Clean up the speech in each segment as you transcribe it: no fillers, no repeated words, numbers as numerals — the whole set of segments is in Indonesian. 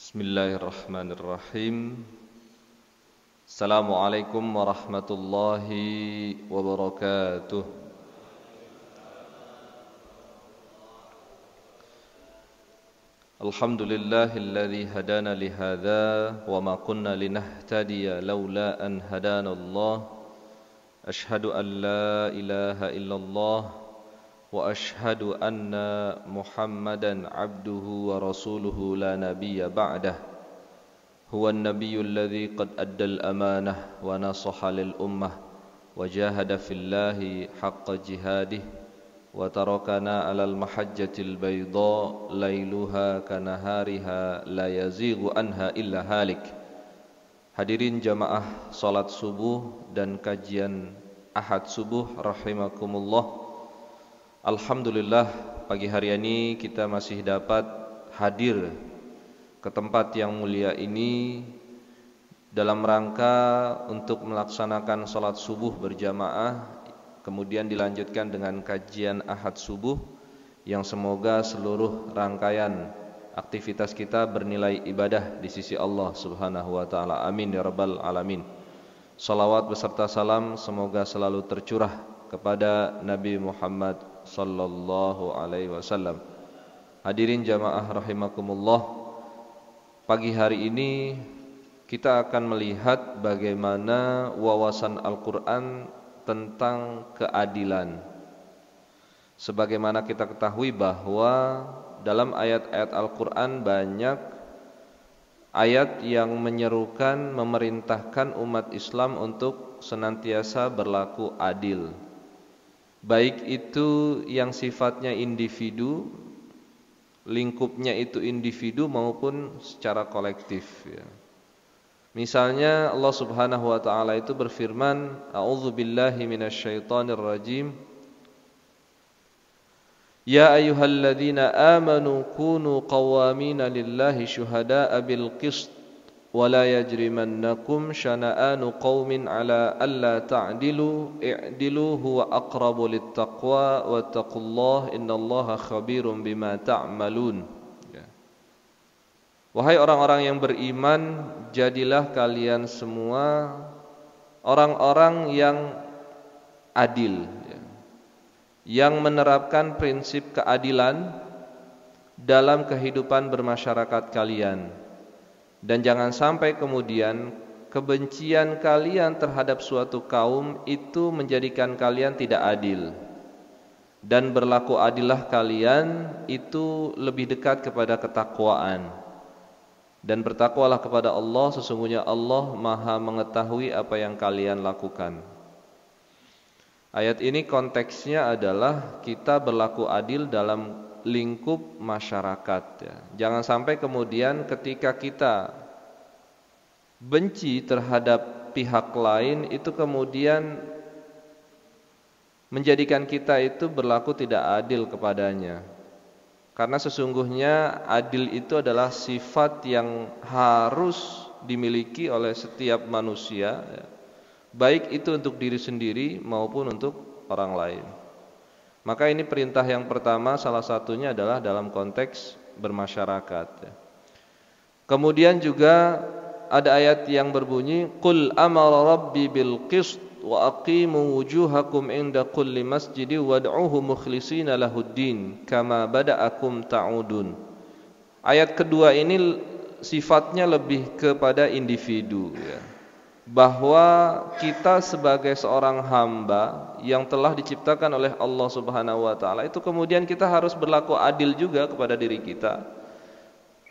Bismillahirrahmanirrahim. Assalamualaikum warahmatullahi wabarakatuh. Alhamdulillahilladzi hadana lihadza wa ma kunna linahtadiya laula an hadanallah. Ashhadu an la ilaha illallah wa ashhadu anna Muhammadan abduhu wa rasuluhu la nabiyya ba'dah. Huwa an-nabiyyul ladzi qad adda al-amanah wa nasaha lil ummah wa jahada fillahi haqqa jihadih wa tarakana 'alal mahajjatil bayda lailuha kanahariha la yazighu anha illa halik. Hadirin jamaah salat subuh dan kajian Ahad subuh rahimakumullah. Alhamdulillah, pagi hari ini kita masih dapat hadir ke tempat yang mulia ini dalam rangka untuk melaksanakan salat subuh berjamaah, kemudian dilanjutkan dengan kajian Ahad subuh yang semoga seluruh rangkaian aktivitas kita bernilai ibadah di sisi Allah Subhanahu wa taala. Amin ya rabbal alamin. Salawat beserta salam semoga selalu tercurah kepada Nabi Muhammad sallallahu alaihi wasallam. Hadirin jamaah rahimakumullah, pagi hari ini kita akan melihat bagaimana wawasan Al-Qur'an tentang keadilan. Sebagaimana kita ketahui bahwa dalam ayat-ayat Al-Qur'an banyak ayat yang menyerukan, memerintahkan umat Islam untuk senantiasa berlaku adil. Baik itu yang sifatnya individu, lingkupnya itu individu maupun secara kolektif ya. Misalnya Allah Subhanahu wa taala itu berfirman, a'udzubillahi minasyaitonir rajim. Ya ayyuhalladzina amanu kunu qawwamina lillahi syuhada'a bil qist wa la yajrimannakum syana'anu qaumin ala alla ta'dilu i'dilu huwa aqrabu littaqwa wattaqullaha innallaha khabirum bima ta'malun. Wahai orang-orang yang beriman, jadilah kalian semua orang-orang yang adil, yang menerapkan prinsip keadilan dalam kehidupan bermasyarakat kalian. Dan jangan sampai kemudian kebencian kalian terhadap suatu kaum itu menjadikan kalian tidak adil. Dan berlaku adillah kalian itu lebih dekat kepada ketakwaan. Dan bertakwalah kepada Allah, sesungguhnya Allah Maha mengetahui apa yang kalian lakukan. Ayat ini konteksnya adalah kita berlaku adil dalam lingkup masyarakat ya. Jangan sampai kemudian ketika kita benci terhadap pihak lain itu kemudian menjadikan kita itu berlaku tidak adil kepadanya. Karena sesungguhnya adil itu adalah sifat yang harus dimiliki oleh setiap manusia ya. Baik itu untuk diri sendiri maupun untuk orang lain. Maka ini perintah yang pertama, salah satunya adalah dalam konteks bermasyarakat ya. Kemudian juga ada ayat yang berbunyi, Qul amara rabbi bil qist wa aqimu wujuhakum inda kulli masjidi wad'uhu mukhlishina lahuddin kama bada'akum ta'udun. Ayat kedua ini sifatnya lebih kepada individu ya. Bahwa kita sebagai seorang hamba yang telah diciptakan oleh Allah Subhanahu wa taala itu kemudian kita harus berlaku adil juga kepada diri kita.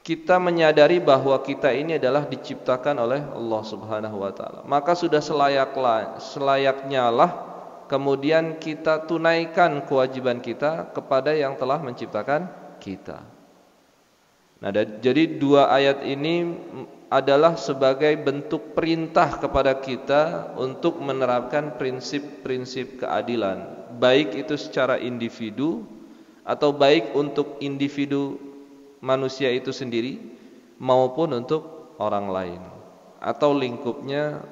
Kita menyadari bahwa kita ini adalah diciptakan oleh Allah Subhanahu wa taala. Maka sudah selayaknya lah kemudian kita tunaikan kewajiban kita kepada yang telah menciptakan kita. Nah, jadi dua ayat ini adalah sebagai bentuk perintah kepada kita untuk menerapkan prinsip-prinsip keadilan, baik itu secara individu atau baik untuk individu manusia itu sendiri maupun untuk orang lain atau lingkupnya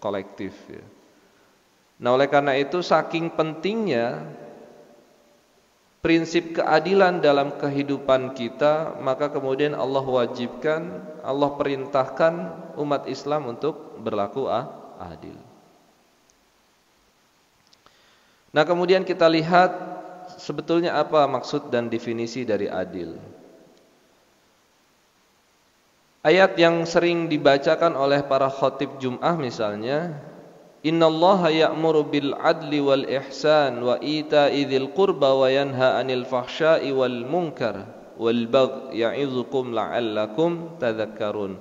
kolektif ya. Nah, oleh karena itu saking pentingnya prinsip keadilan dalam kehidupan kita, maka kemudian Allah wajibkan, Allah perintahkan umat Islam untuk berlaku adil. Nah, kemudian kita lihat sebetulnya apa maksud dan definisi dari adil. Ayat yang sering dibacakan oleh para khatib Jum'ah misalnya, Innallaha ya'muru bil adli wal ihsan wa ita'i dzil qurba wa yanha 'anil fahsya'i wal munkar wal baghi ya'izukum la'allakum tadhakkarun.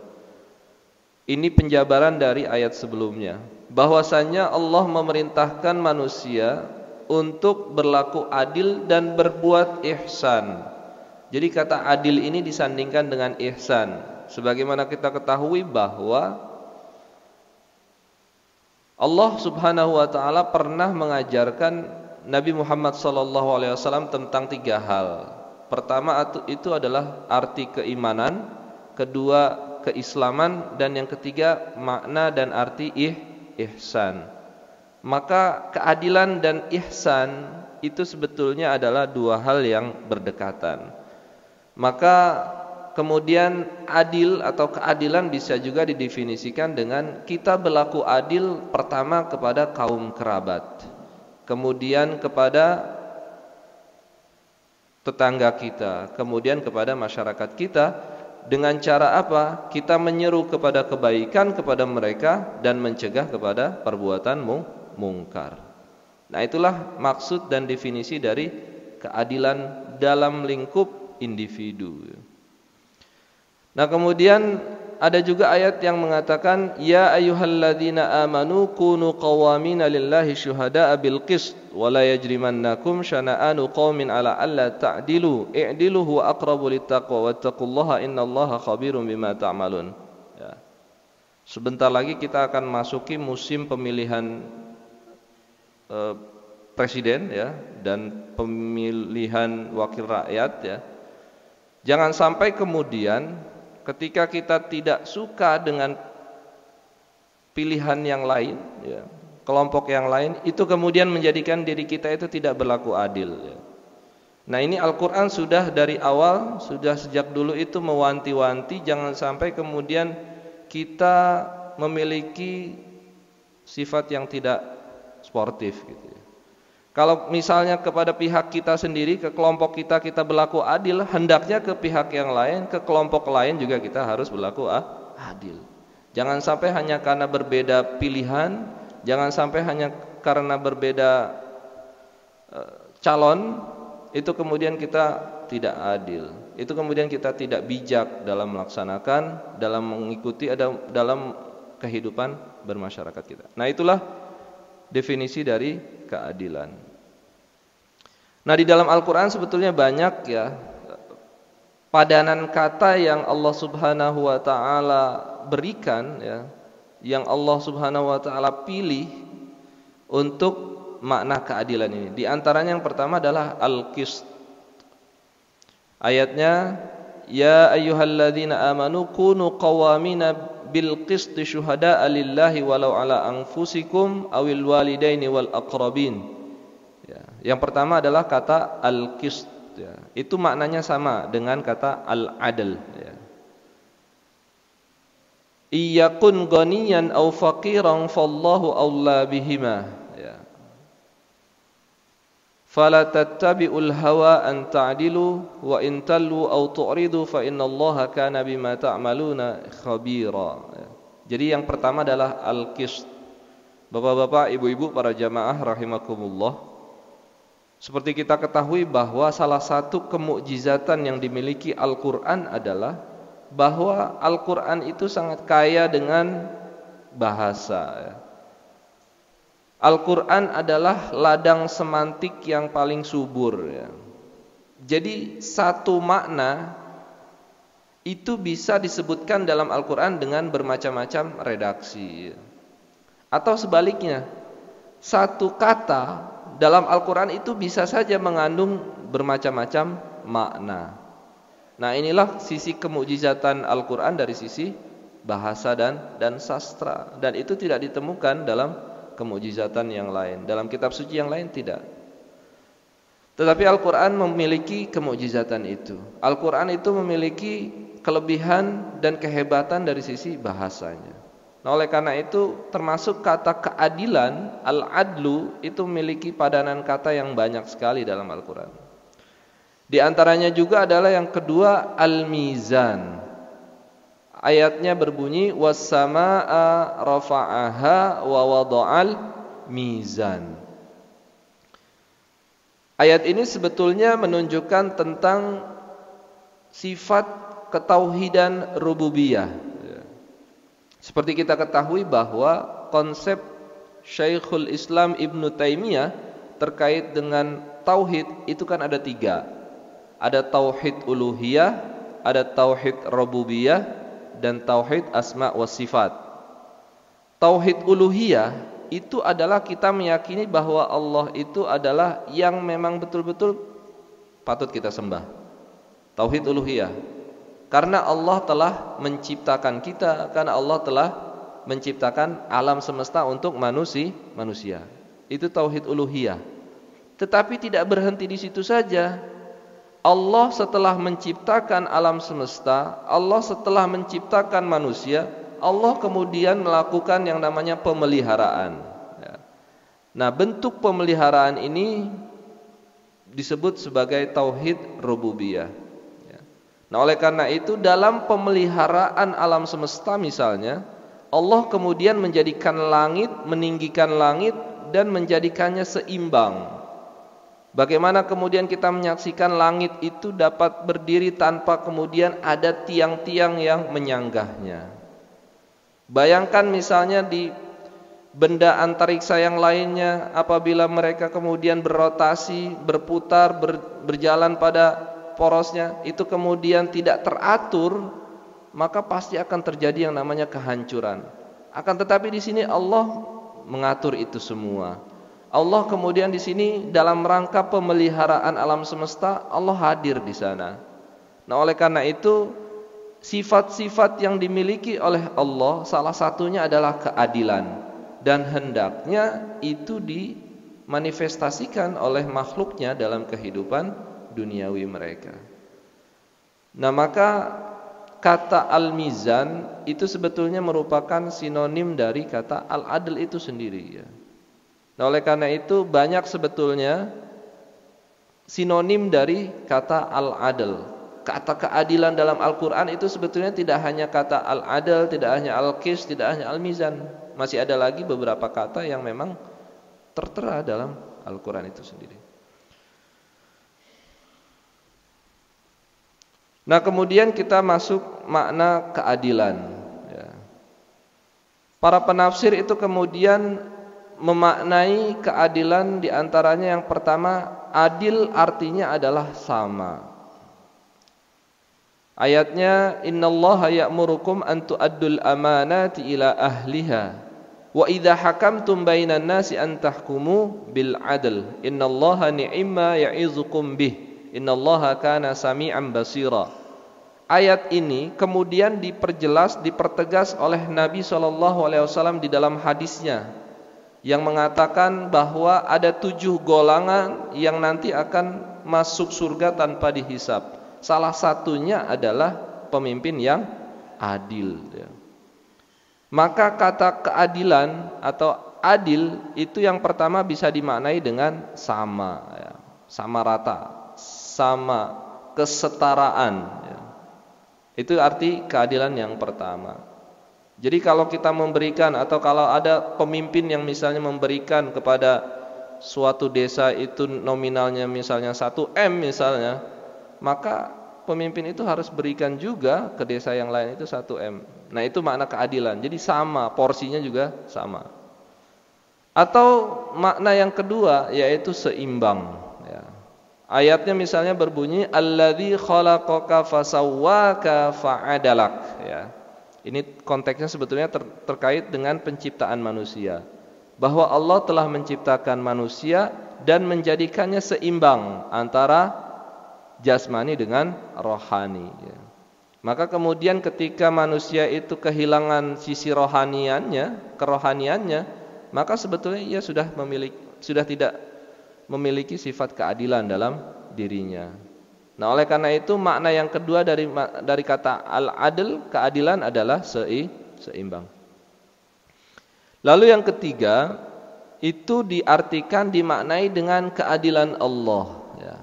Ini penjabaran dari ayat sebelumnya, bahwasanya Allah memerintahkan manusia untuk berlaku adil dan berbuat ihsan. Jadi kata adil ini disandingkan dengan ihsan. Sebagaimana kita ketahui bahwa Allah Subhanahu wa taala pernah mengajarkan Nabi Muhammad SAW tentang 3 hal. Pertama itu adalah arti keimanan, kedua keislaman, dan yang ketiga makna dan arti ihsan. Maka keadilan dan ihsan itu sebetulnya adalah 2 hal yang berdekatan. Maka kemudian adil atau keadilan bisa juga didefinisikan dengan kita berlaku adil pertama kepada kaum kerabat, kemudian kepada tetangga kita, kemudian kepada masyarakat kita. Dengan cara apa? Kita menyeru kepada kebaikan kepada mereka dan mencegah kepada perbuatan mungkar. Nah, itulah maksud dan definisi dari keadilan dalam lingkup individu. Nah, kemudian ada juga ayat yang mengatakan ya ayyuhalladzina amanu kunu qawamina lillahi syuhada'a bil qist wa la yajrimannakum syana'anu qaumin ala alla ta'dilu i'dilu huwa aqrabu littaqwa wattaqullaha innallaha khabirum bima ta'malun. Ya. Sebentar lagi kita akan masuki musim pemilihan presiden ya, dan pemilihan wakil rakyat ya. Jangan sampai kemudian ketika kita tidak suka dengan pilihan yang lain ya, kelompok yang lain, itu kemudian menjadikan diri kita itu tidak berlaku adil ya. Nah, ini Al-Quran sudah dari awal, sudah sejak dulu itu mewanti-wanti jangan sampai kemudian kita memiliki sifat yang tidak sportif gitu ya. Kalau misalnya kepada pihak kita sendiri, ke kelompok kita berlaku adil, hendaknya ke pihak yang lain, ke kelompok lain juga kita harus berlaku adil. Jangan sampai hanya karena berbeda pilihan, jangan sampai hanya karena berbeda calon, itu kemudian kita tidak adil. Itu kemudian kita tidak bijak dalam melaksanakan, dalam mengikuti dalam kehidupan bermasyarakat kita. Nah, itulah definisi dari keadilan. Nah, di dalam Al-Quran sebetulnya banyak ya padanan kata yang Allah Subhanahu wa ta'ala berikan ya, yang Allah Subhanahu wa ta'ala pilih untuk makna keadilan ini. Di antaranya yang pertama adalah al-qist. Ayatnya ya ayyuhalladzina amanu kunu qawamina bil qisti syuhada'a lillahi walau ala anfusikum awil walidaini wal aqrabin. Ya, yang pertama adalah kata al-qist ya. Itu maknanya sama dengan kata al-adl ya. Iyakun ghaniyan aw faqiran fallahu awla bihima ya. Fala tattabi'ul hawa an ta'dilu wa in tallu aw tu'ridu fa innallaha kana bima ta'maluna khabira ya. Jadi yang pertama adalah al-qist. Bapak-bapak, ibu-ibu, para jamaah rahimakumullah. Seperti kita ketahui bahwa salah satu kemukjizatan yang dimiliki Al-Quran adalah bahwa Al-Quran itu sangat kaya dengan bahasa. Al-Quran adalah ladang semantik yang paling subur ya. Jadi satu makna itu bisa disebutkan dalam Al-Quran dengan bermacam-macam redaksi. Atau sebaliknya, satu kata dalam Al-Quran itu bisa saja mengandung bermacam-macam makna. Nah, inilah sisi kemukjizatan Al-Quran dari sisi bahasa dan sastra. Dan itu tidak ditemukan dalam kemukjizatan yang lain. Dalam kitab suci yang lain tidak. Tetapi Al-Quran memiliki kemukjizatan itu. Al-Quran itu memiliki kelebihan dan kehebatan dari sisi bahasanya. Nah, oleh karena itu termasuk kata keadilan, al-adlu, itu memiliki padanan kata yang banyak sekali dalam Al-Quran. Di antaranya juga adalah yang kedua, al-mizan. Ayatnya berbunyi was-samaa'a rafa'aha wa wada'al mizan. Ayat ini sebetulnya menunjukkan tentang sifat ketauhidan rububiyah. Seperti kita ketahui bahwa konsep Syekhul Islam Ibnu Taimiyah terkait dengan tauhid itu kan ada 3. Ada tauhid uluhiyah, ada tauhid rububiyah, dan tauhid asma wa sifat. Tauhid uluhiyah itu adalah kita meyakini bahwa Allah itu adalah yang memang betul-betul patut kita sembah. Tauhid uluhiyah. Karena Allah telah menciptakan kita, karena Allah telah menciptakan alam semesta untuk manusia. Itu tauhid uluhiyah. Tetapi tidak berhenti di situ saja. Allah setelah menciptakan alam semesta, Allah setelah menciptakan manusia, Allah kemudian melakukan yang namanya pemeliharaan. Nah, bentuk pemeliharaan ini disebut sebagai tauhid rububiyah. Nah, oleh karena itu dalam pemeliharaan alam semesta misalnya, Allah kemudian menjadikan langit, meninggikan langit dan menjadikannya seimbang. Bagaimana kemudian kita menyaksikan langit itu dapat berdiri tanpa kemudian ada tiang-tiang yang menyanggahnya. Bayangkan misalnya di benda antariksa yang lainnya, apabila mereka kemudian berotasi, berputar, berjalan pada porosnya, itu kemudian tidak teratur, maka pasti akan terjadi yang namanya kehancuran. Akan tetapi di sini Allah mengatur itu semua. Allah kemudian di sini dalam rangka pemeliharaan alam semesta, Allah hadir di sana. Nah, oleh karena itu sifat-sifat yang dimiliki oleh Allah salah satunya adalah keadilan, dan hendaknya itu dimanifestasikan oleh makhluknya dalam kehidupan duniawi mereka. Nah, maka kata al-mizan itu sebetulnya merupakan sinonim dari kata al-adl itu sendiri ya. Nah, oleh karena itu banyak sebetulnya sinonim dari kata al-adl. Kata keadilan dalam Al-Quran itu sebetulnya tidak hanya kata al-adl, tidak hanya al-qis, tidak hanya al-mizan. Masih ada lagi beberapa kata yang memang tertera dalam Al-Quran itu sendiri. Nah, kemudian kita masuk makna keadilan ya. Para penafsir itu kemudian memaknai keadilan diantaranya yang pertama, adil artinya adalah sama. Ayatnya innallaha ya'murukum an tu'addul amanati ila ahliha wa idza hakamtum bainan nasi an tahkumu bil adl innallaha ni'ma ya'izukum bih innallaha kana sami'an basira. Ayat ini kemudian diperjelas, dipertegas oleh Nabi SAW di dalam hadisnya yang mengatakan bahwa ada 7 golongan yang nanti akan masuk surga tanpa dihisab. Salah satunya adalah pemimpin yang adil ya. Maka kata keadilan atau adil itu yang pertama bisa dimaknai dengan sama ya. Sama rata, sama kesetaraan ya. Itu arti keadilan yang pertama. Jadi kalau kita memberikan atau kalau ada pemimpin yang misalnya memberikan kepada suatu desa itu nominalnya misalnya 1M misalnya, maka pemimpin itu harus berikan juga ke desa yang lain itu 1M. Nah, itu makna keadilan. Jadi sama, porsinya juga sama. Atau makna yang kedua yaitu seimbang ya. Ayatnya misalnya berbunyi alladzi khalaqaka fasawwaka fa'adalak ya. Ini konteksnya sebetulnya terkait dengan penciptaan manusia. Bahwa Allah telah menciptakan manusia dan menjadikannya seimbang antara jasmani dengan rohani ya. Maka kemudian ketika manusia itu kehilangan sisi rohaniannya, kerohaniannya, maka sebetulnya ia sudah tidak memiliki sifat keadilan dalam dirinya. Nah, oleh karena itu makna yang kedua dari kata al-adl, keadilan adalah seimbang. Lalu yang ketiga, itu diartikan dimaknai dengan keadilan Allah, ya.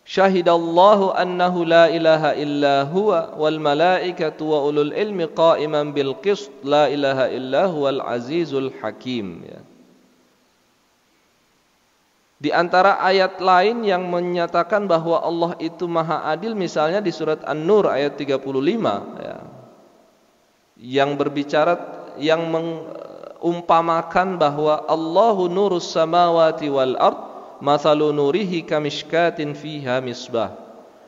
Syahidallahu annahu la ilaha illa huwa wal malaikatu wa ulul ilmi qa'iman bil qist la ilaha illa huwal azizul hakim, ya. Di antara ayat lain yang menyatakan bahwa Allah itu maha adil, misalnya di surat An-Nur ayat 35, ya, yang berbicara, yang mengumpamakan bahwa Allahu nurus samawati wal ard mathalu nurihi kamishkatin fiha misbah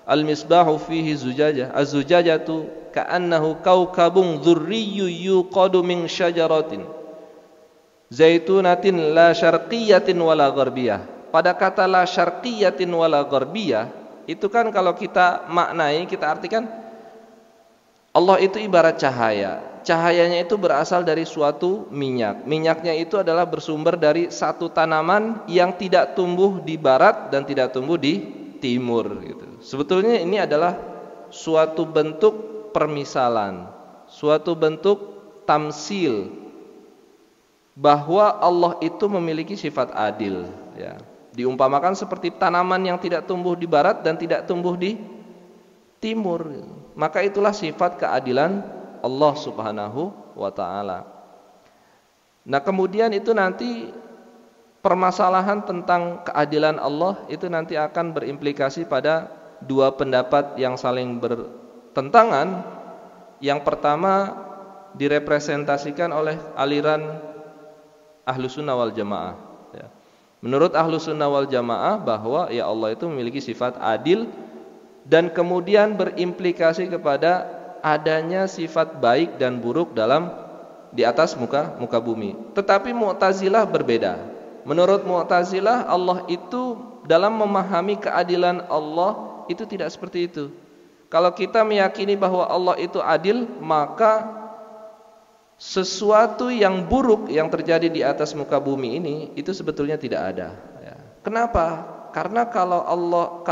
al misbahu fihi zujajah az-zujajatu ka'annahu kaukabun dzurriyyun yuqadu min syajaratin zaitunatin la syarqiyatin wala gharbiyah. Pada kata la syarqiyatin wala gharbiyah itu kan kalau kita maknai, kita artikan Allah itu ibarat cahaya. Cahayanya itu berasal dari suatu minyak. Minyaknya itu adalah bersumber dari satu tanaman yang tidak tumbuh di barat dan tidak tumbuh di timur, gitu. Sebetulnya ini adalah suatu bentuk permisalan, suatu bentuk tamsil bahwa Allah itu memiliki sifat adil, ya. Diumpamakan seperti tanaman yang tidak tumbuh di barat dan tidak tumbuh di timur. Maka itulah sifat keadilan Allah Subhanahu wa ta'ala. Nah, kemudian itu nanti permasalahan tentang keadilan Allah itu nanti akan berimplikasi pada dua pendapat yang saling bertentangan. Yang pertama direpresentasikan oleh aliran Ahlus Sunnah wal Jamaah, ya. Menurut Ahlus Sunnah wal Jamaah bahwa ya Allah itu memiliki sifat adil dan kemudian berimplikasi kepada adanya sifat baik dan buruk di atas muka bumi. Tetapi Mu'tazilah berbeda. Menurut Mu'tazilah Allah itu dalam memahami keadilan Allah itu tidak seperti itu. Kalau kita meyakini bahwa Allah itu adil, maka sesuatu yang buruk yang terjadi di atas muka bumi ini itu sebetulnya tidak ada, ya. Kenapa? Karena kalau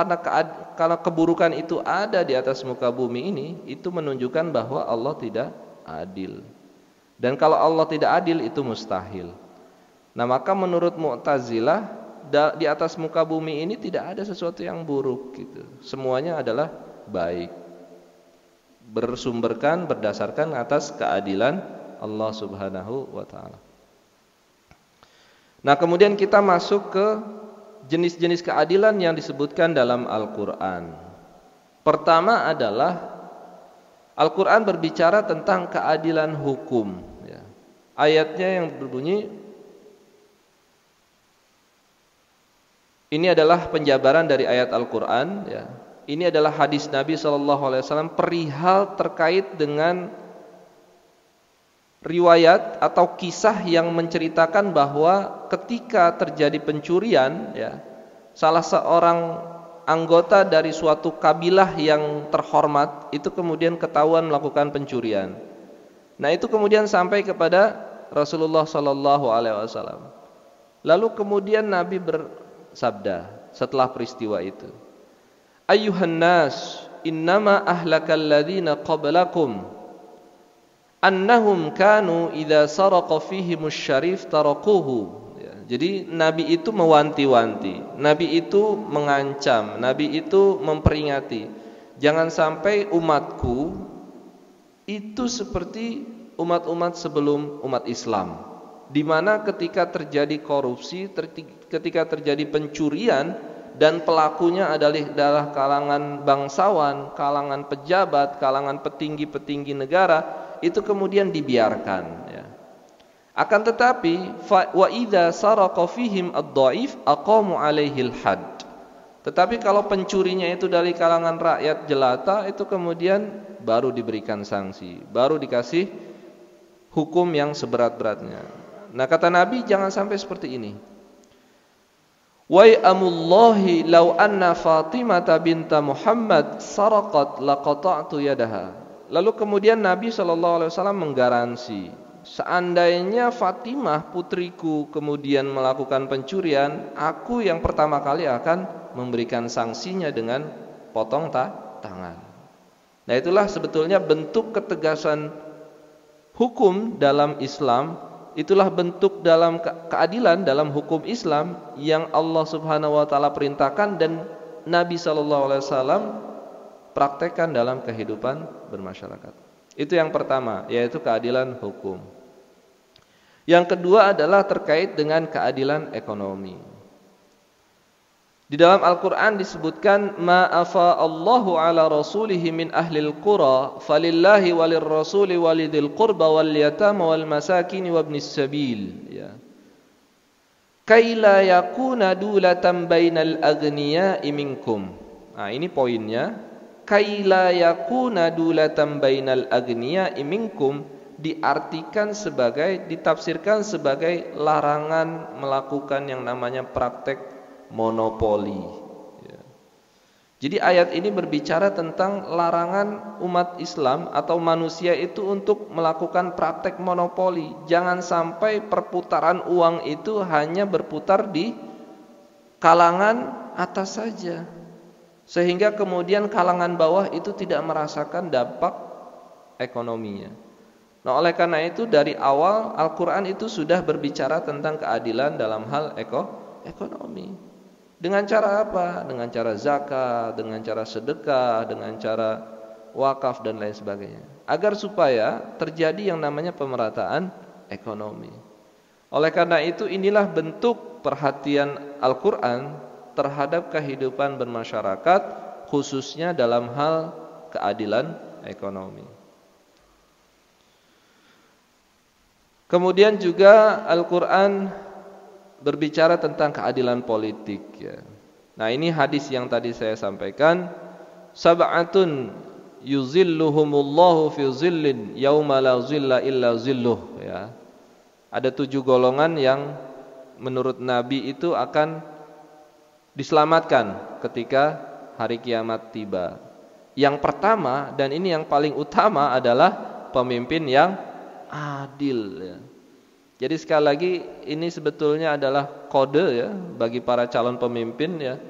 keburukan itu ada di atas muka bumi ini, itu menunjukkan bahwa Allah tidak adil. Dan kalau Allah tidak adil itu mustahil. Nah, maka menurut Mu'tazilah di atas muka bumi ini tidak ada sesuatu yang buruk, gitu. Semuanya adalah baik. Berdasarkan atas keadilan Allah Subhanahu wa ta'ala. Nah, kemudian kita masuk ke jenis-jenis keadilan yang disebutkan dalam Al-Quran. Pertama adalah Al-Quran berbicara tentang keadilan hukum, ya. Ayatnya yang berbunyi, ini adalah penjabaran dari ayat Al-Quran, ya. Ini adalah hadis Nabi SAW perihal terkait dengan riwayat atau kisah yang menceritakan bahwa ketika terjadi pencurian, ya, salah seorang anggota dari suatu kabilah yang terhormat itu kemudian ketahuan melakukan pencurian. Nah, itu kemudian sampai kepada Rasulullah SAW. Lalu kemudian Nabi bersabda setelah peristiwa itu, Ayyuhan nas, innama ahlakal ladzina qablakum annahum kanu idza saraqa fihimus syarif tarakuhu, ya. Jadi Nabi itu mewanti-wanti, Nabi itu mengancam, Nabi itu memperingati, jangan sampai umatku itu seperti umat-umat sebelum umat Islam, di mana ketika terjadi korupsi, ketika terjadi pencurian dan pelakunya adalah kalangan bangsawan, kalangan pejabat, kalangan petinggi-petinggi negara, itu kemudian dibiarkan, ya. Akan tetapi wa idza saraqa fihim ad-dhaif aqamu alaihil had. Tetapi kalau pencurinya itu dari kalangan rakyat jelata, itu kemudian baru diberikan sanksi, baru dikasih hukum yang seberat-beratnya. Nah, kata Nabi, jangan sampai seperti ini. Wa amullahi law anna Fatimah binta Muhammad saraqat laqata'tu yadaha. Lalu kemudian Nabi SAW menggaransi, seandainya Fatimah putriku kemudian melakukan pencurian, aku yang pertama kali akan memberikan sanksinya dengan potong tangan. Nah, itulah sebetulnya bentuk ketegasan hukum dalam Islam, itulah bentuk dalam keadilan dalam hukum Islam yang Allah Subhanahu wa taala perintahkan dan Nabi sallallahu alaihi wasallam praktekkan dalam kehidupan bermasyarakat. Itu yang pertama, yaitu keadilan hukum. Yang kedua adalah terkait dengan keadilan ekonomi. Di dalam Al-Quran disebutkan ma afa Allahu ala rasulihi min ahlil qura falillahi walir rasuli walidil qurba wal yatama wal masakin wabnis sabil, ya. Kai la yakuna dulatan bainal aghniya'i minkum. Nah, ini poinnya. Kai la yakuna dulatan bainal aghniya'i minkum diartikan sebagai, ditafsirkan sebagai larangan melakukan yang namanya praktek monopoli, ya. Jadi ayat ini berbicara tentang larangan umat Islam atau manusia itu untuk melakukan praktek monopoli. Jangan sampai perputaran uang itu hanya berputar di kalangan atas saja, sehingga kemudian kalangan bawah itu tidak merasakan dampak ekonominya. Nah, oleh karena itu dari awal Al-Quran itu sudah berbicara tentang keadilan dalam hal ekonomi. Dengan cara apa? Dengan cara zakat, dengan cara sedekah, dengan cara wakaf dan lain sebagainya. Agar supaya terjadi yang namanya pemerataan ekonomi. Oleh karena itu inilah bentuk perhatian Al-Quran terhadap kehidupan bermasyarakat, khususnya dalam hal keadilan ekonomi. Kemudian juga Al-Quran berbicara tentang keadilan politik, ya. Nah, ini hadis yang tadi saya sampaikan, sab'atun yuzilluhumullahu fi zillin yauma la zilla illa zilluh, ya. Ada 7 golongan yang menurut Nabi itu akan diselamatkan ketika hari kiamat tiba. Yang pertama dan ini yang paling utama adalah pemimpin yang adil, ya. Jadi sekali lagi ini sebetulnya adalah kode, ya, bagi para calon pemimpin, ya.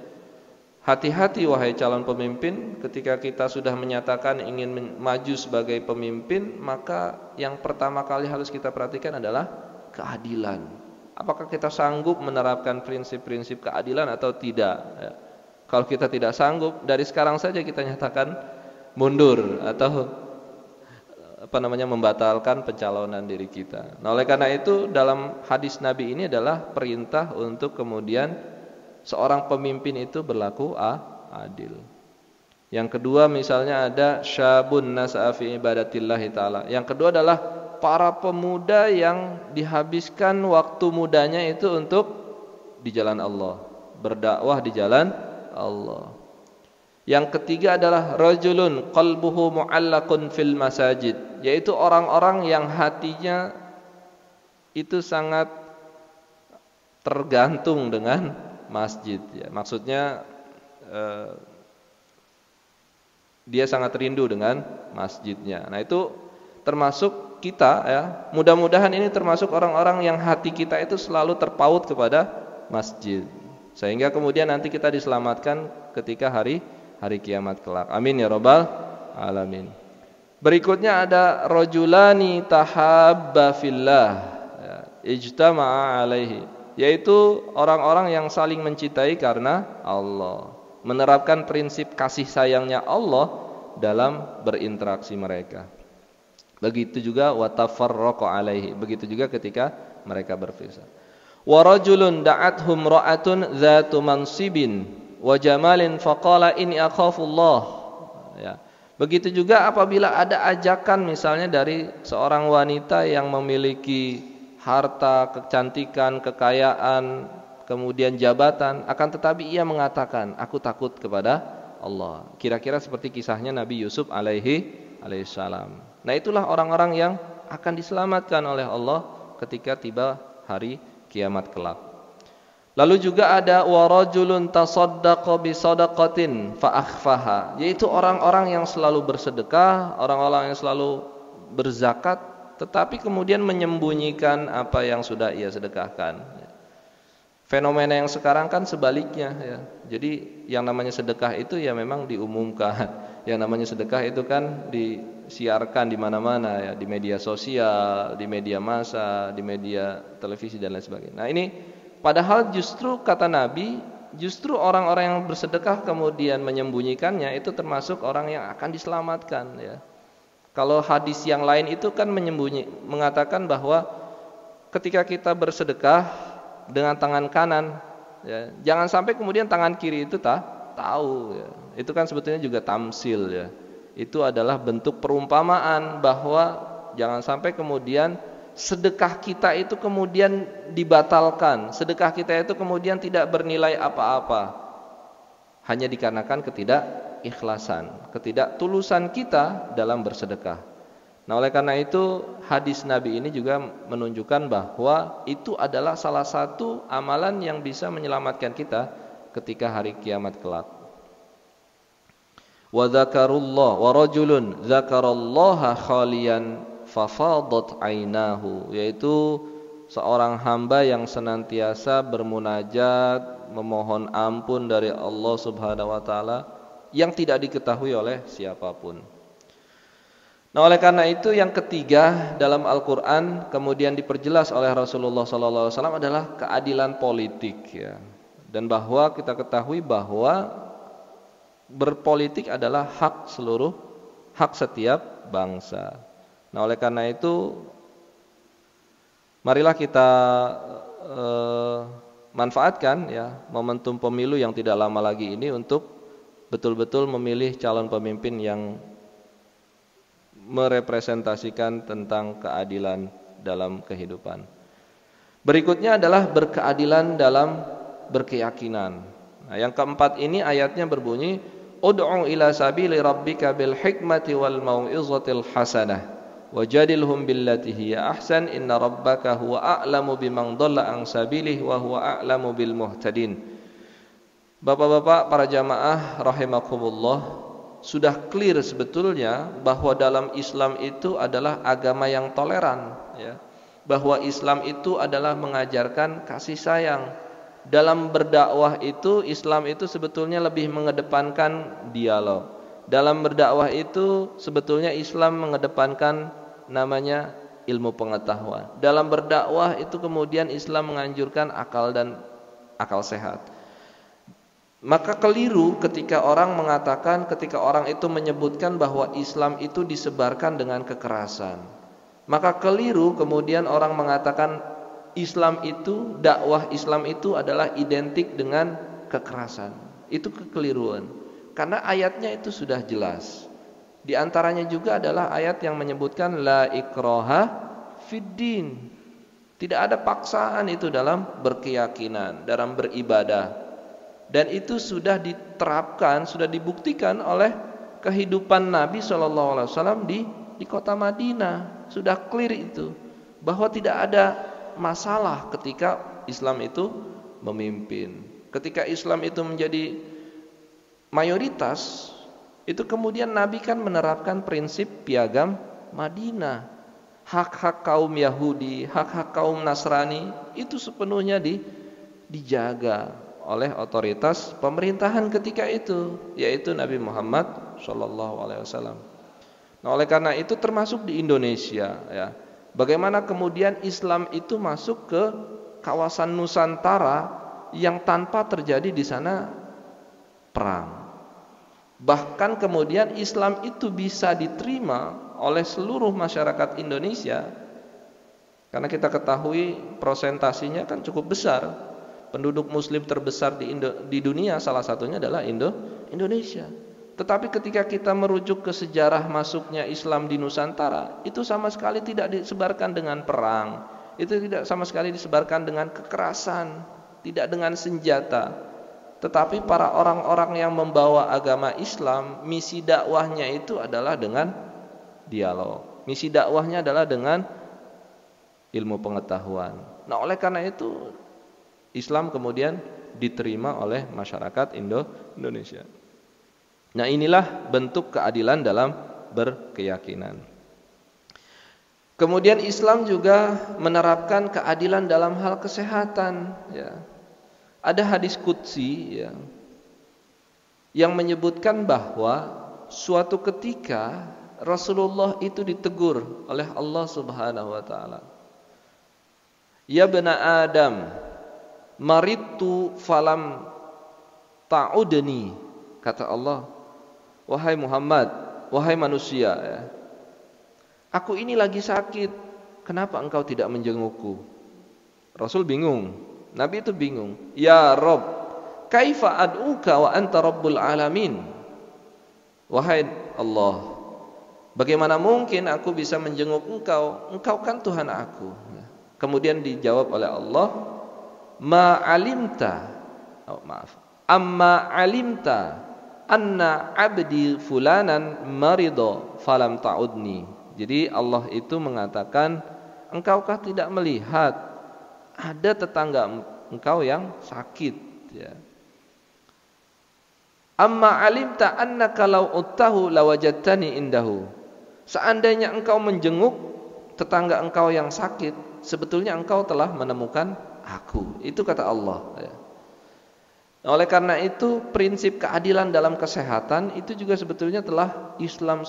Hati-hati wahai calon pemimpin, ketika kita sudah menyatakan ingin maju sebagai pemimpin, maka yang pertama kali harus kita perhatikan adalah keadilan. Apakah kita sanggup menerapkan prinsip-prinsip keadilan atau tidak, ya. Kalau kita tidak sanggup, dari sekarang saja kita nyatakan mundur atau membatalkan pencalonan diri kita. Nah, oleh karena itu dalam hadis Nabi ini adalah perintah untuk kemudian seorang pemimpin itu berlaku adil. Yang kedua misalnya ada syabun nas'a fi ibadatillahi ta'ala. Yang kedua adalah para pemuda yang dihabiskan waktu mudanya itu untuk di jalan Allah, berdakwah di jalan Allah. Yang ketiga adalah rajulun qalbuhu mu'allaqun fil masajid, yaitu orang-orang yang hatinya itu sangat tergantung dengan masjid, ya. Maksudnya dia sangat rindu dengan masjidnya. Nah, itu termasuk kita, ya. Mudah-mudahan ini termasuk orang-orang yang hati kita itu selalu terpaut kepada masjid, sehingga kemudian nanti kita diselamatkan ketika hari kiamat kelak. Amin ya rabbal alamin. Berikutnya ada rajulani tahabba fillah, ya, ijtama'a alaihi, yaitu orang-orang yang saling mencintai karena Allah, menerapkan prinsip kasih sayangnya Allah dalam berinteraksi mereka. Begitu juga wa tafarraqa alaihi, begitu juga ketika mereka berpisah. Wa rajulun da'athum ra'atun dzatu mansibin wa jamalin faqala inni akhafullah, ya. Begitu juga apabila ada ajakan misalnya dari seorang wanita yang memiliki harta, kecantikan, kekayaan, kemudian jabatan, akan tetapi ia mengatakan aku takut kepada Allah. Kira-kira seperti kisahnya Nabi Yusuf alaihissalam. Nah, itulah orang-orang yang akan diselamatkan oleh Allah ketika tiba hari kiamat kelak. Lalu juga ada warajulun tasaddaqa bi shadaqatin fa akhfaha, yaitu orang-orang yang selalu bersedekah, orang-orang yang selalu berzakat, tetapi kemudian menyembunyikan apa yang sudah ia sedekahkan. Fenomena yang sekarang kan sebaliknya ya. Jadi yang namanya sedekah itu ya memang diumumkan. Yang namanya sedekah itu kan disiarkan di mana-mana ya, di media sosial, di media massa, di media televisi dan lain sebagainya. Nah, ini padahal justru kata Nabi, justru orang-orang yang bersedekah kemudian menyembunyikannya itu termasuk orang yang akan diselamatkan ya. Kalau hadis yang lain itu kan mengatakan bahwa ketika kita bersedekah dengan tangan kanan ya, jangan sampai kemudian tangan kiri itu tahu ya. Itu kan sebetulnya juga tamsil ya. Itu adalah bentuk perumpamaan bahwa jangan sampai kemudian sedekah kita itu kemudian dibatalkan, sedekah kita itu kemudian tidak bernilai apa-apa hanya dikarenakan ketidakikhlasan, ketidaktulusan kita dalam bersedekah. Nah, oleh karena itu hadis Nabi ini juga menunjukkan bahwa itu adalah salah satu amalan yang bisa menyelamatkan kita ketika hari kiamat kelak. Wa dzakarullah wa rajulun dzakarallaha khaliyan fafadat ainahu, yaitu seorang hamba yang senantiasa bermunajat, memohon ampun dari Allah Subhanahu wa taala yang tidak diketahui oleh siapapun. Nah, oleh karena itu yang ketiga dalam Al-Quran kemudian diperjelas oleh Rasulullah SAW adalah keadilan politik ya. Dan bahwa kita ketahui bahwa berpolitik adalah hak setiap bangsa. Nah, oleh karena itu marilah kita manfaatkan ya momentum pemilu yang tidak lama lagi ini untuk betul-betul memilih calon pemimpin yang merepresentasikan tentang keadilan dalam kehidupan. Berikutnya adalah berkeadilan dalam berkeyakinan. Nah, yang keempat ini ayatnya berbunyi, ud'u ila sabili rabbika bil hikmati wal mau'izatil hasanah wajadilhum billati hiya ahsan inna rabbaka huwa a'lamu biman dhalla an sabilihi wa huwa a'lamu bil muhtadin. Bapak-bapak para jamaah rahimakumullah, sudah clear sebetulnya bahwa dalam Islam itu adalah agama yang toleran ya. Bahwa Islam itu adalah mengajarkan kasih sayang. Dalam berdakwah itu Islam itu sebetulnya lebih mengedepankan dialog. Dalam berdakwah itu sebetulnya Islam mengedepankan namanya ilmu pengetahuan. Dalam berdakwah itu kemudian Islam menganjurkan akal dan akal sehat. Maka keliru ketika orang mengatakan, ketika orang itu menyebutkan bahwa Islam itu disebarkan dengan kekerasan. Maka keliru kemudian orang mengatakan Islam itu, dakwah Islam itu adalah identik dengan kekerasan. Itu kekeliruan. Karena ayatnya itu sudah jelas. Di antaranya juga adalah ayat yang menyebutkan la ikraha fiddin. Tidak ada paksaan itu dalam berkeyakinan, dalam beribadah. Dan itu sudah diterapkan, sudah dibuktikan oleh kehidupan Nabi SAW di kota Madinah. Sudah clear itu, bahwa tidak ada masalah ketika Islam itu memimpin. Ketika Islam itu menjadi mayoritas, itu kemudian Nabi kan menerapkan prinsip piagam Madinah. Hak-hak kaum Yahudi, hak-hak kaum Nasrani itu sepenuhnya dijaga oleh otoritas pemerintahan ketika itu, yaitu Nabi Muhammad SAW. Nah, oleh karena itu termasuk di Indonesia ya. Bagaimana kemudian Islam itu masuk ke kawasan Nusantara yang tanpa terjadi di sana perang. Bahkan kemudian Islam itu bisa diterima oleh seluruh masyarakat Indonesia. Karena kita ketahui prosentasinya kan cukup besar. Penduduk muslim terbesar di dunia salah satunya adalah Indonesia. Tetapi ketika kita merujuk ke sejarah masuknya Islam di Nusantara, itu sama sekali tidak disebarkan dengan perang. Itu tidak sama sekali disebarkan dengan kekerasan, tidak dengan senjata. Tetapi para orang-orang yang membawa agama Islam, misi dakwahnya itu adalah dengan dialog. Misi dakwahnya adalah dengan ilmu pengetahuan. Nah, oleh karena itu Islam kemudian diterima oleh masyarakat Indonesia. Nah, inilah bentuk keadilan dalam berkeyakinan. Kemudian Islam juga menerapkan keadilan dalam hal kesehatan, ya. Ada hadis qudsi, ya, yang menyebutkan bahwa suatu ketika Rasulullah itu ditegur oleh Allah Subhanahu wa taala. Ya bani Adam, maridtu falam ta'udni, kata Allah. Wahai Muhammad, wahai manusia, ya, aku ini lagi sakit, kenapa engkau tidak menjengukku? Rasul bingung, Nabi itu bingung. Ya Rabb, kaifa ad'uka wa anta rabbul alamin? Wahai Allah, bagaimana mungkin aku bisa menjenguk engkau? Engkau kan Tuhan aku. Kemudian dijawab oleh Allah, ma alimta, oh, maaf, amma alimta anna abdi fulanan marido falam ta'udni. Jadi Allah itu mengatakan, engkaukah tidak melihat ada tetangga engkau yang sakit, ya. Amma alimta annaka law uttahu lawajadtani indahu. Seandainya engkau menjenguk tetangga engkau yang sakit, sebetulnya engkau telah menemukan aku. Itu kata Allah, ya. Oleh karena itu prinsip keadilan dalam kesehatan itu juga sebetulnya telah Islam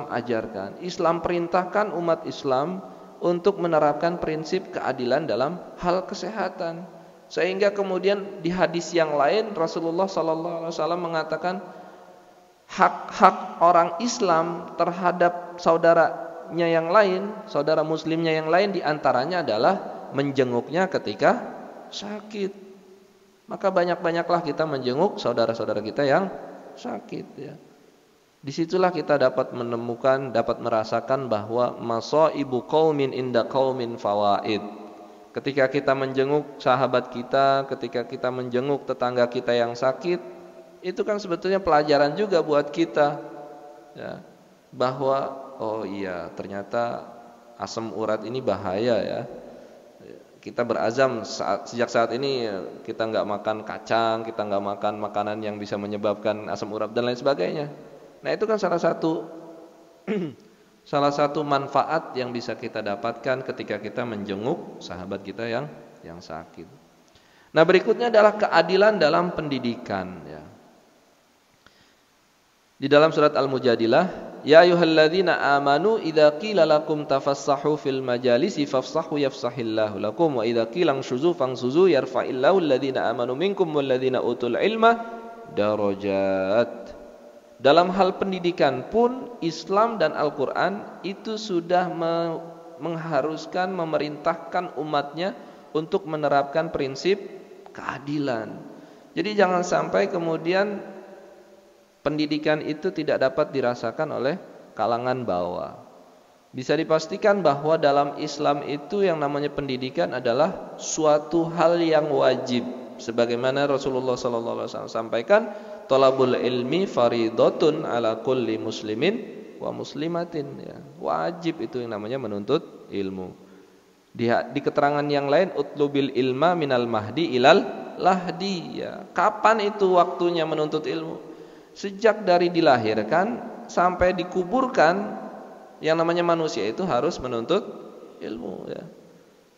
ajarkan. Islam perintahkan umat Islam untuk menerapkan prinsip keadilan dalam hal kesehatan. Sehingga kemudian di hadis yang lain Rasulullah SAW mengatakan hak-hak orang Islam terhadap saudaranya yang lain, saudara muslimnya yang lain, diantaranya adalah menjenguknya ketika sakit. Maka banyak-banyaklah kita menjenguk saudara-saudara kita yang sakit, ya. Disitulah kita dapat menemukan, dapat merasakan bahwa masaibu qaumin inda qaumin fawaid. Ketika kita menjenguk sahabat kita, ketika kita menjenguk tetangga kita yang sakit, itu kan sebetulnya pelajaran juga buat kita, ya, bahwa oh iya, ternyata asam urat ini bahaya, ya. Kita berazam sejak saat ini kita nggak makan kacang, kita nggak makan makanan yang bisa menyebabkan asam urat dan lain sebagainya. Nah, itu kan salah satu salah satu manfaat yang bisa kita dapatkan ketika kita menjenguk sahabat kita yang sakit. Nah, berikutnya adalah keadilan dalam pendidikan, ya. Di dalam surat Al-Mujadilah, ya ayyuhalladzina amanu idza qila lakum tafassahu fil majalisi fafsahu yafsahillahu lakum wa idza qila anshuzu fansuzu yarfa'illahu alladzina amanu minkum walladzina utul ilma darajat. Dalam hal pendidikan pun Islam dan Al-Quran itu sudah mengharuskan, memerintahkan umatnya untuk menerapkan prinsip keadilan. Jadi jangan sampai kemudian pendidikan itu tidak dapat dirasakan oleh kalangan bawah. Bisa dipastikan bahwa dalam Islam itu yang namanya pendidikan adalah suatu hal yang wajib. Sebagaimana Rasulullah SAW sampaikan, thalabul ilmi faridatun ala kulli muslimin wa muslimatin, ya. Wajib itu yang namanya menuntut ilmu. Di keterangan yang lain, utlubil ilma minal mahdi ilal lahdi, ya. Kapan itu waktunya menuntut ilmu? Sejak dari dilahirkan sampai dikuburkan, yang namanya manusia itu harus menuntut ilmu, ya.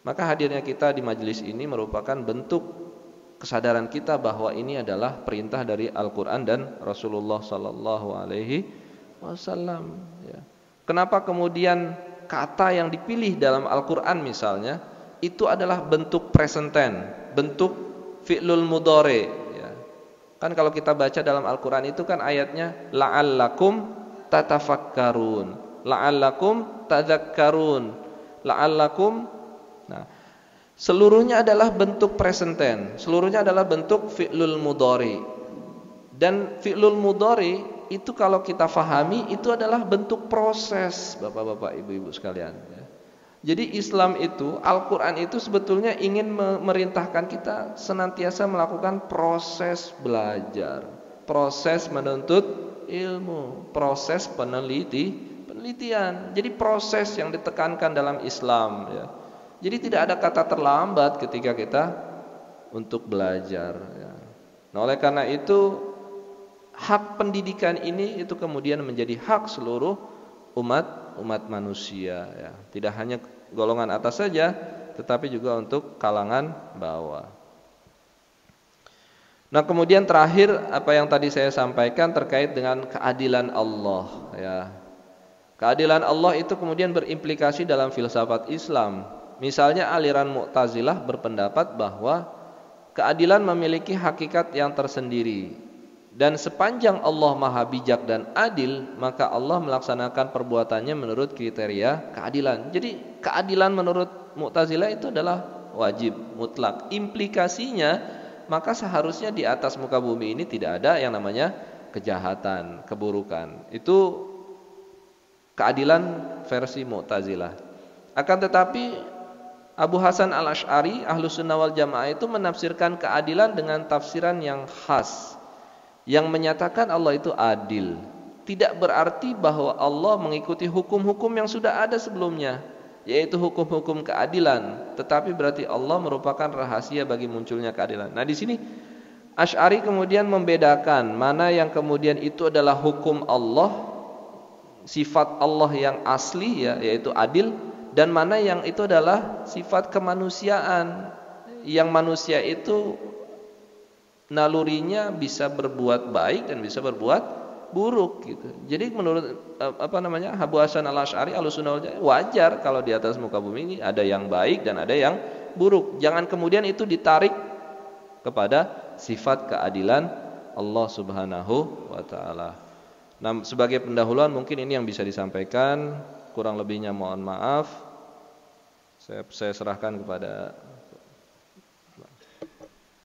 Maka hadirnya kita di majelis ini merupakan bentuk kesadaran kita bahwa ini adalah perintah dari Al-Quran dan Rasulullah Sallallahu Alaihi Wasallam, ya. Kenapa kemudian kata yang dipilih dalam Al-Quran misalnya itu adalah bentuk present tense, bentuk fi'lul mudhari, ya. Kan kalau kita baca dalam Al-Quran itu kan ayatnya la'allakum tatafakkarun, la'allakum tadzakkarun, la'allakum. Nah, seluruhnya adalah bentuk present tense, seluruhnya adalah bentuk fi'lul mudhari. Dan fi'lul mudhari itu kalau kita fahami itu adalah bentuk proses, Bapak-bapak, Ibu-ibu sekalian, ya. Jadi Islam itu, Al-Quran itu sebetulnya ingin memerintahkan kita senantiasa melakukan proses belajar, proses menuntut ilmu, proses penelitian. Jadi proses yang ditekankan dalam Islam, ya. Jadi tidak ada kata terlambat ketika kita untuk belajar, ya. Nah, oleh karena itu hak pendidikan ini itu kemudian menjadi hak seluruh umat umat manusia ya. Tidak hanya golongan atas saja, tetapi juga untuk kalangan bawah. Nah, kemudian terakhir apa yang tadi saya sampaikan terkait dengan keadilan Allah ya. Keadilan Allah itu kemudian berimplikasi dalam filsafat Islam. Misalnya aliran Mu'tazilah berpendapat bahwa keadilan memiliki hakikat yang tersendiri. Dan sepanjang Allah Maha bijak dan adil, maka Allah melaksanakan perbuatannya menurut kriteria keadilan. Jadi keadilan menurut Mu'tazilah itu adalah wajib, mutlak. Implikasinya, maka seharusnya di atas muka bumi ini tidak ada yang namanya kejahatan, keburukan. Itu keadilan versi Mu'tazilah. Akan tetapi Abu Hasan al-Asy'ari Ahlus Sunnah wal Jamaah itu menafsirkan keadilan dengan tafsiran yang khas, yang menyatakan Allah itu adil. Tidak berarti bahwa Allah mengikuti hukum-hukum yang sudah ada sebelumnya, yaitu hukum-hukum keadilan, tetapi berarti Allah merupakan rahasia bagi munculnya keadilan. Nah, di sini Asy'ari kemudian membedakan mana yang kemudian itu adalah hukum Allah, sifat Allah yang asli ya, yaitu adil, dan mana yang itu adalah sifat kemanusiaan, yang manusia itu nalurinya bisa berbuat baik dan bisa berbuat buruk gitu. Jadi menurut Abu Hasan al-Asy'ari Ahlussunnah wal Jamaah, wajar kalau di atas muka bumi ini ada yang baik dan ada yang buruk. Jangan kemudian itu ditarik kepada sifat keadilan Allah Subhanahu wa taala. Nah, sebagai pendahuluan mungkin ini yang bisa disampaikan, kurang lebihnya mohon maaf. Saya serahkan kepada